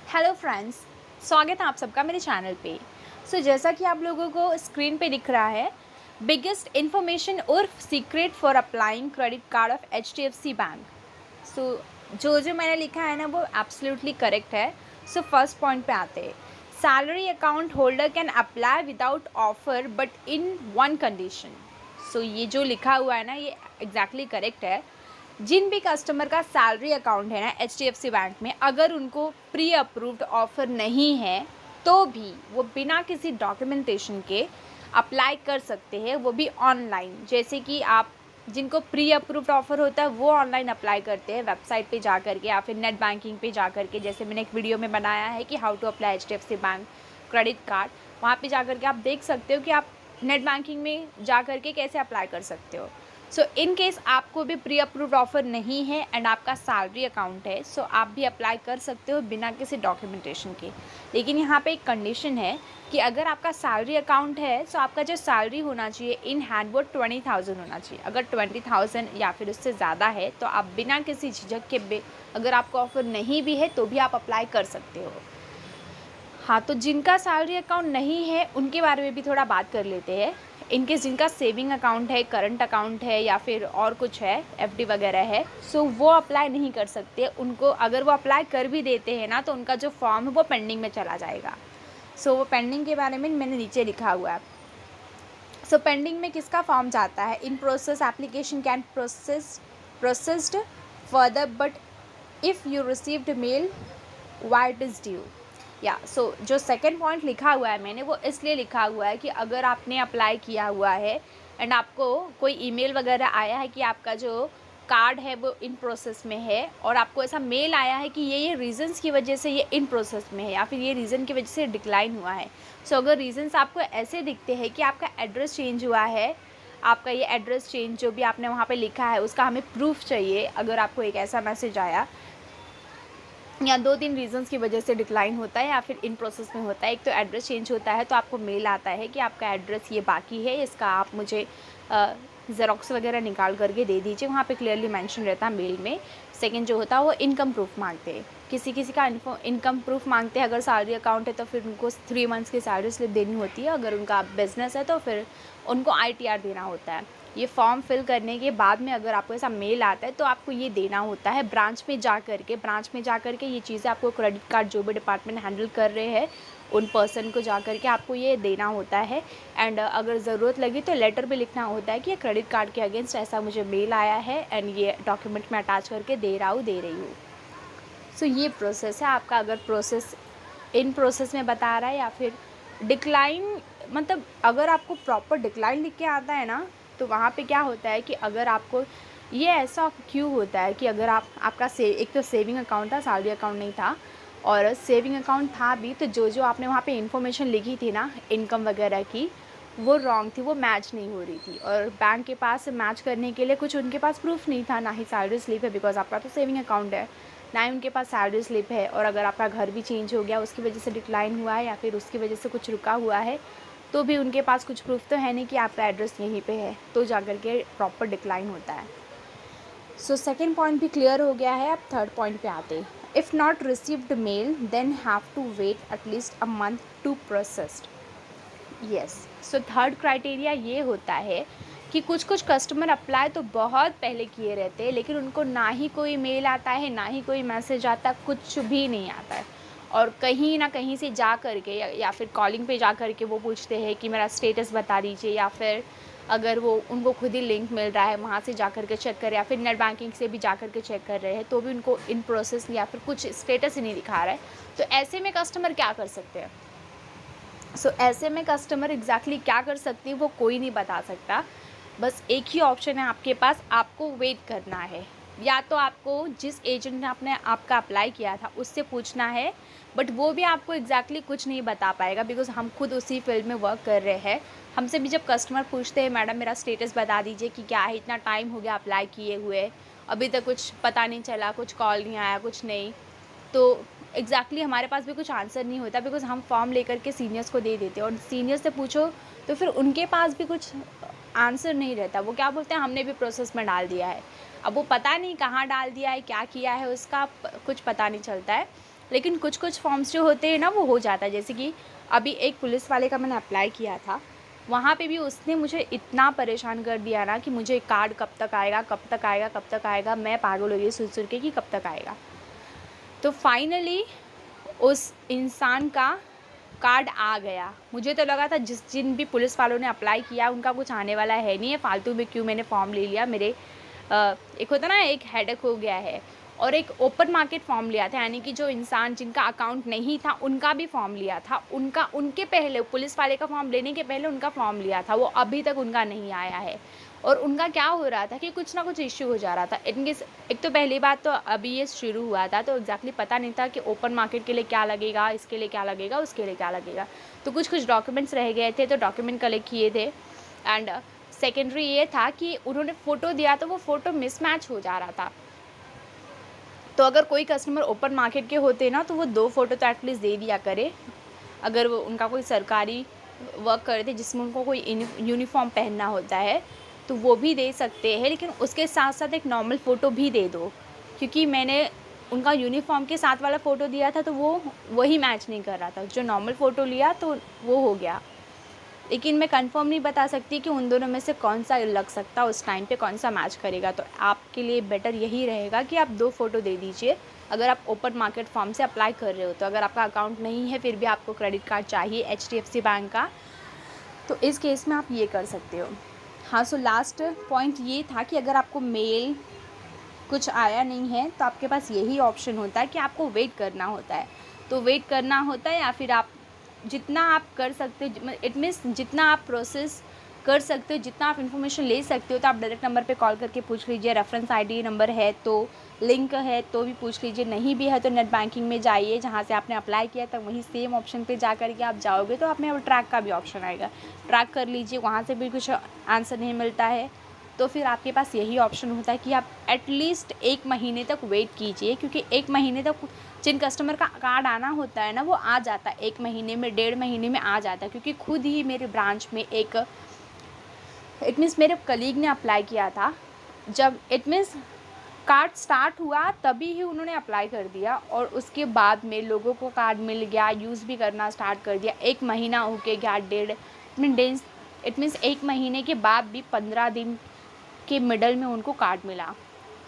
Hello friends, स्वागत है आप सबका मेरे चैनल पे। जैसा कि आप लोगों को स्क्रीन पे दिख रहा है, बिगेस्ट इन्फॉर्मेशन और secret for applying credit card of HDFC bank. जो मैंने लिखा है ना वो एब्सोल्युटली करेक्ट है। फर्स्ट पॉइंट पे आते हैं। Salary account holder can apply without offer but in one condition. ये जो लिखा हुआ है ना ये एग्जैक्टली करेक्ट है। जिन भी कस्टमर का सैलरी अकाउंट है ना HDFC बैंक में, अगर उनको प्री अप्रूव्ड ऑफ़र नहीं है तो भी वो बिना किसी डॉक्यूमेंटेशन के अप्लाई कर सकते हैं, वो भी ऑनलाइन। जैसे कि आप जिनको प्री अप्रूव्ड ऑफ़र होता है वो ऑनलाइन अप्लाई करते हैं वेबसाइट पे जा कर के या फिर नेट बैंकिंग पे जा कर के। जैसे मैंने एक वीडियो में बनाया है कि how to apply HDFC bank credit card, वहाँ पे जा कर के आप देख सकते हो कि आप नेट बैंकिंग में जा कर के कैसे अप्लाई कर सकते हो। इन केस आपको भी प्री अप्रूव्ड ऑफ़र नहीं है एंड आपका सैलरी अकाउंट है, आप भी अप्लाई कर सकते हो बिना किसी डॉक्यूमेंटेशन के। लेकिन यहाँ पे एक कंडीशन है कि अगर आपका सैलरी अकाउंट है आपका जो सैलरी होना चाहिए इन हैंड वो 20,000 होना चाहिए। अगर 20,000 या फिर उससे ज़्यादा है तो आप बिना किसी झिझक के अगर आपको ऑफ़र नहीं भी है तो भी आप अप्लाई कर सकते हो। हाँ, तो जिनका सैलरी अकाउंट नहीं है उनके बारे में भी थोड़ा बात कर लेते हैं। इनकेस जिनका सेविंग अकाउंट है, करंट अकाउंट है या फिर और कुछ है, FD वगैरह है, वो अप्लाई नहीं कर सकते। उनको अगर वो अप्लाई कर भी देते हैं ना तो उनका जो फॉर्म है वो पेंडिंग में चला जाएगा। वो पेंडिंग के बारे में मैंने नीचे लिखा हुआ है। पेंडिंग में किसका फॉर्म जाता है? In process application can processed further but if you received mail why it is due. जो सेकंड पॉइंट लिखा हुआ है मैंने वो इसलिए लिखा हुआ है कि अगर आपने अप्लाई किया हुआ है एंड आपको कोई ईमेल वगैरह आया है कि आपका जो कार्ड है वो इन प्रोसेस में है और आपको ऐसा मेल आया है कि ये रीज़न्स की वजह से ये इन प्रोसेस में है या फिर ये रीज़न की वजह से डिक्लाइन हुआ है। अगर रीज़न्स आपको ऐसे दिखते हैं कि आपका एड्रेस चेंज हुआ है, आपका ये एड्रेस चेंज जो भी आपने वहाँ पे लिखा है उसका हमें प्रूफ चाहिए। अगर आपको एक ऐसा मैसेज आया या 2-3 रीज़न्स की वजह से डिक्लाइन होता है या फिर इन प्रोसेस में होता है। एक तो एड्रेस चेंज होता है तो आपको मेल आता है कि आपका एड्रेस ये बाकी है, इसका आप मुझे ज़ेरॉक्स वगैरह निकाल करके दे दीजिए। वहाँ पे क्लियरली मेंशन रहता है मेल में। सेकंड जो होता है वो इनकम प्रूफ मांगते हैं। किसी का इनकम प्रूफ मांगते हैं। अगर सैलरी अकाउंट है तो फिर उनको 3 मंथ्स की सैलरी स्लिप देनी होती है। अगर उनका बिज़नेस है तो फिर उनको ITR देना होता है। ये फॉर्म फिल करने के बाद में अगर आपको ऐसा मेल आता है तो आपको ये देना होता है ब्रांच में जा कर के ये चीज़ें आपको क्रेडिट कार्ड जो भी डिपार्टमेंट हैंडल कर रहे हैं उन पर्सन को जा कर के आपको ये देना होता है। एंड अगर ज़रूरत लगी तो लेटर भी लिखना होता है कि ये क्रेडिट कार्ड के अगेंस्ट ऐसा मुझे मेल आया है एंड ये डॉक्यूमेंट में अटैच करके दे रही हूँ। ये प्रोसेस है आपका। अगर प्रोसेस इन प्रोसेस में बता रहा है या फिर डिक्लाइन, मतलब अगर आपको प्रॉपर डिक्लाइन लिख के आता है ना तो वहाँ पे क्या होता है कि अगर आपको ये ऐसा क्यों होता है कि अगर आपका एक तो सेविंग अकाउंट था, सैलरी अकाउंट नहीं था, और सेविंग अकाउंट था भी तो जो आपने वहाँ पे इन्फॉर्मेशन लिखी थी ना इनकम वगैरह की वो रॉन्ग थी, वो मैच नहीं हो रही थी। और बैंक के पास मैच करने के लिए कुछ उनके पास प्रूफ नहीं था, ना ही सैलरी स्लिप है बिकॉज आपका तो सेविंग अकाउंट है, ना ही उनके पास सैलरी स्लिप है। और अगर आपका घर भी चेंज हो गया उसकी वजह से डिक्लाइन हुआ है या फिर उसकी वजह से कुछ रुका हुआ है तो भी उनके पास कुछ प्रूफ तो है नहीं कि आपका एड्रेस यहीं पे है, तो जाकर के प्रॉपर डिक्लाइन होता है। सेकेंड पॉइंट भी क्लियर हो गया है। अब थर्ड पॉइंट पे आते हैं। If not received mail then have to wait at least a month to processed. Third criteria ये होता है कि कुछ कस्टमर अप्लाई तो बहुत पहले किए रहते हैं लेकिन उनको ना ही कोई मेल आता है ना ही कोई मैसेज आता, कुछ भी नहीं आता है। और कहीं ना कहीं से जा कर के या फिर कॉलिंग पे जा कर के वो पूछते हैं कि मेरा स्टेटस बता दीजिए, या फिर अगर वो उनको खुद ही लिंक मिल रहा है वहाँ से जा कर के चेक करें या फिर नेट बैंकिंग से भी जा कर के चेक कर रहे हैं तो भी उनको इन प्रोसेस या फिर कुछ स्टेटस ही नहीं दिखा रहा है। तो ऐसे में कस्टमर क्या कर सकते हैं? ऐसे में कस्टमर एग्जैक्टली क्या कर सकती है वो कोई नहीं बता सकता। बस एक ही ऑप्शन है आपके पास, आपको वेट करना है। या तो आपको जिस एजेंट ने आपका अप्लाई किया था उससे पूछना है, बट वो भी आपको एग्जैक्टली कुछ नहीं बता पाएगा बिकॉज हम खुद उसी फील्ड में वर्क कर रहे हैं। हमसे भी जब कस्टमर पूछते हैं मैडम मेरा स्टेटस बता दीजिए कि क्या है, इतना टाइम हो गया अप्लाई किए हुए, अभी तक कुछ पता नहीं चला, कुछ कॉल नहीं आया, कुछ नहीं, तो एग्जैक्टली हमारे पास भी कुछ आंसर नहीं होता बिकॉज हम फॉर्म लेकर के सीनियर्स को दे देते हैं और सीनियर्स से पूछो तो फिर उनके पास भी कुछ आंसर नहीं रहता। वो क्या बोलते हैं हमने भी प्रोसेस में डाल दिया है। अब वो पता नहीं कहाँ डाल दिया है, क्या किया है, उसका कुछ पता नहीं चलता है। लेकिन कुछ कुछ फॉर्म्स जो होते हैं ना वो हो जाता है। जैसे कि अभी एक पुलिस वाले का मैंने अप्लाई किया था, वहाँ पे भी उसने मुझे इतना परेशान कर दिया ना कि मुझे कार्ड कब तक आएगा, कब तक आएगा, कब तक आएगा। मैं पागल हो गई सोच के कि कब तक आएगा। तो फाइनली उस इंसान का कार्ड आ गया। मुझे तो लगा था जिन भी पुलिस वालों ने अप्लाई किया उनका कुछ आने वाला है नहीं है, फालतू में क्यों मैंने फॉर्म ले लिया। मेरे एक होता ना, एक हेडेक हो गया है। और एक ओपन मार्केट फॉर्म लिया था, यानी कि जो इंसान जिनका अकाउंट नहीं था उनका भी फॉर्म लिया था। उनके पहले पुलिस वाले का फॉर्म लेने के पहले उनका फॉर्म लिया था, वो अभी तक उनका नहीं आया है। और उनका क्या हो रहा था कि कुछ ना कुछ इश्यू हो जा रहा था। इनकेस एक तो पहली बात तो अभी ये शुरू हुआ था, तो एग्जैक्टली पता नहीं था कि ओपन मार्केट के लिए क्या लगेगा, इसके लिए क्या लगेगा, उसके लिए क्या लगेगा। तो कुछ डॉक्यूमेंट्स रह गए थे, तो डॉक्यूमेंट कलेक्ट किए थे। एंड सेकेंडरी ये था कि उन्होंने फ़ोटो दिया तो वो फ़ोटो मिसमैच हो जा रहा था। तो अगर कोई कस्टमर ओपन मार्केट के होते ना तो वो 2 फ़ोटो तो एटलीस्ट दे दिया करे। अगर वो उनका कोई सरकारी वर्क करे थे जिसमें उनको कोई यूनिफॉर्म पहनना होता है तो वो भी दे सकते हैं, लेकिन उसके साथ साथ एक नॉर्मल फ़ोटो भी दे दो। क्योंकि मैंने उनका यूनिफॉर्म के साथ वाला फ़ोटो दिया था तो वो वही मैच नहीं कर रहा था। जो नॉर्मल फ़ोटो लिया तो वो हो गया, लेकिन मैं कंफर्म नहीं बता सकती कि उन दोनों में से कौन सा लग सकता है, उस टाइम पे कौन सा मैच करेगा। तो आपके लिए बेटर यही रहेगा कि आप 2 फ़ोटो दे दीजिए अगर आप ओपन मार्केट फॉर्म से अप्लाई कर रहे हो। तो अगर आपका अकाउंट नहीं है फिर भी आपको क्रेडिट कार्ड चाहिए HDFC बैंक का, तो इस केस में आप ये कर सकते हो। हाँ, सो लास्ट पॉइंट ये था कि अगर आपको मेल कुछ आया नहीं है तो आपके पास यही ऑप्शन होता है कि आपको वेट करना होता है। तो वेट करना होता है, या फिर आप जितना आप कर सकते हो, इट मीन्स जितना आप प्रोसेस कर सकते हो, जितना आप इन्फॉर्मेशन ले सकते हो, तो आप डायरेक्ट नंबर पे कॉल करके पूछ लीजिए। रेफरेंस ID नंबर है तो, लिंक है तो भी पूछ लीजिए, नहीं भी है तो नेट बैंकिंग में जाइए जहाँ से आपने अप्लाई किया था वहीं सेम ऑप्शन पे जा कर के आप जाओगे तो आप में ट्रैक का भी ऑप्शन आएगा, ट्रैक कर लीजिए। वहाँ से भी कुछ आंसर नहीं मिलता है तो फिर आपके पास यही ऑप्शन होता है कि आप एटलीस्ट 1 महीने तक वेट कीजिए, क्योंकि 1 महीने तक जिन कस्टमर का कार्ड आना होता है ना वो आ जाता है 1 महीने में, 1.5 महीने में आ जाता है। क्योंकि खुद ही मेरे ब्रांच में एक इट मीन्स मेरे कलीग ने अप्लाई किया था, जब इट मीन्स कार्ड स्टार्ट हुआ तभी ही उन्होंने अप्लाई कर दिया और उसके बाद में लोगों को कार्ड मिल गया, यूज़ भी करना स्टार्ट कर दिया। 1 महीना हो के गया, 1.5 इट मीन्स 1 महीने के बाद भी 15 दिन के मिडल में उनको कार्ड मिला।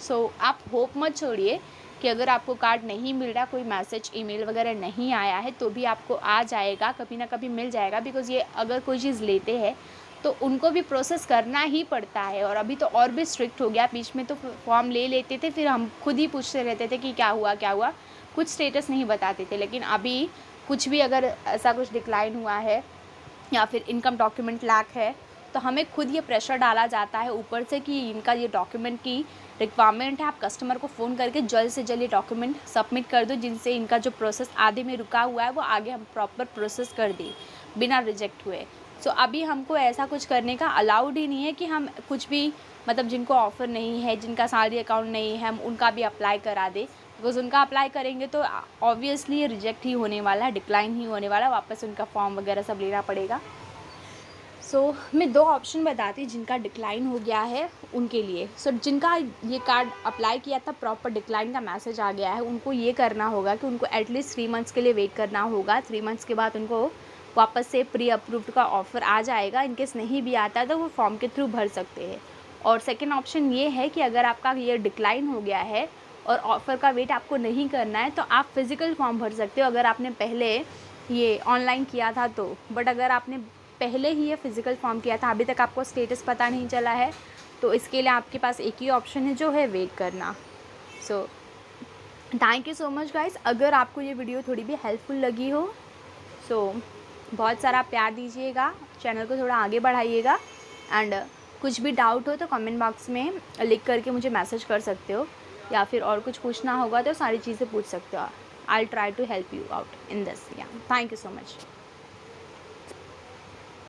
सो आप होप मत छोड़िए कि अगर आपको कार्ड नहीं मिल रहा, कोई मैसेज ईमेल वगैरह नहीं आया है तो भी आपको आ जाएगा, कभी ना कभी मिल जाएगा। बिकॉज़ ये अगर कोई चीज़ लेते हैं तो उनको भी प्रोसेस करना ही पड़ता है, और अभी तो और भी स्ट्रिक्ट हो गया। बीच में तो फॉर्म ले लेते थे, फिर हम खुद ही पूछते रहते थे कि क्या हुआ क्या हुआ, कुछ स्टेटस नहीं बताते थे। लेकिन अभी कुछ भी अगर ऐसा कुछ डिक्लाइन हुआ है या फिर इनकम डॉक्यूमेंट लैक है तो हमें खुद ये प्रेशर डाला जाता है ऊपर से कि इनका ये डॉक्यूमेंट की रिक्वायरमेंट है, आप कस्टमर को फ़ोन करके जल्द से जल्द ये डॉक्यूमेंट सबमिट कर दो, जिनसे इनका जो प्रोसेस आधे में रुका हुआ है वो आगे हम प्रॉपर प्रोसेस कर दें बिना रिजेक्ट हुए। सो अभी हमको ऐसा कुछ करने का अलाउड ही नहीं है कि हम कुछ भी, मतलब जिनको ऑफ़र नहीं है, जिनका सैलरी अकाउंट नहीं है, हम उनका भी अप्लाई करा दें। बिकॉज़ उनका अप्लाई करेंगे तो ऑब्वियसली ये रिजेक्ट ही होने वाला है, डिक्लाइन ही होने वाला है, वापस उनका फॉर्म वगैरह सब लेना पड़ेगा। सो मैं 2 ऑप्शन बताती हूँ जिनका डिक्लाइन हो गया है उनके लिए। सो जिनका ये कार्ड अप्लाई किया था प्रॉपर डिक्लाइन का मैसेज आ गया है, उनको ये करना होगा कि उनको एटलीस्ट 3 मंथ्स के लिए वेट करना होगा। 3 मंथ्स के बाद उनको वापस से प्री अप्रूव्ड का ऑफ़र आ जाएगा। इनकेस नहीं भी आता तो वो फॉर्म के थ्रू भर सकते हैं। और सेकेंड ऑप्शन ये है कि अगर आपका ये डिक्लाइन हो गया है और ऑफ़र का वेट आपको नहीं करना है तो आप फिज़िकल फॉर्म भर सकते हो अगर आपने पहले ये ऑनलाइन किया था तो। बट अगर आपने पहले ही ये फ़िज़िकल फॉर्म किया था, अभी तक आपको स्टेटस पता नहीं चला है, तो इसके लिए आपके पास एक ही ऑप्शन है जो है वेट करना। So thank you so much guys. अगर आपको ये वीडियो थोड़ी भी हेल्पफुल लगी हो सो बहुत सारा प्यार दीजिएगा, चैनल को थोड़ा आगे बढ़ाइएगा। एंड कुछ भी डाउट हो तो कमेंट बॉक्स में लिख करके मुझे मैसेज कर सकते हो, या फिर और कुछ पूछना होगा तो सारी चीज़ें पूछ सकते हो। I will try to help you out in this. या थैंक यू सो मच।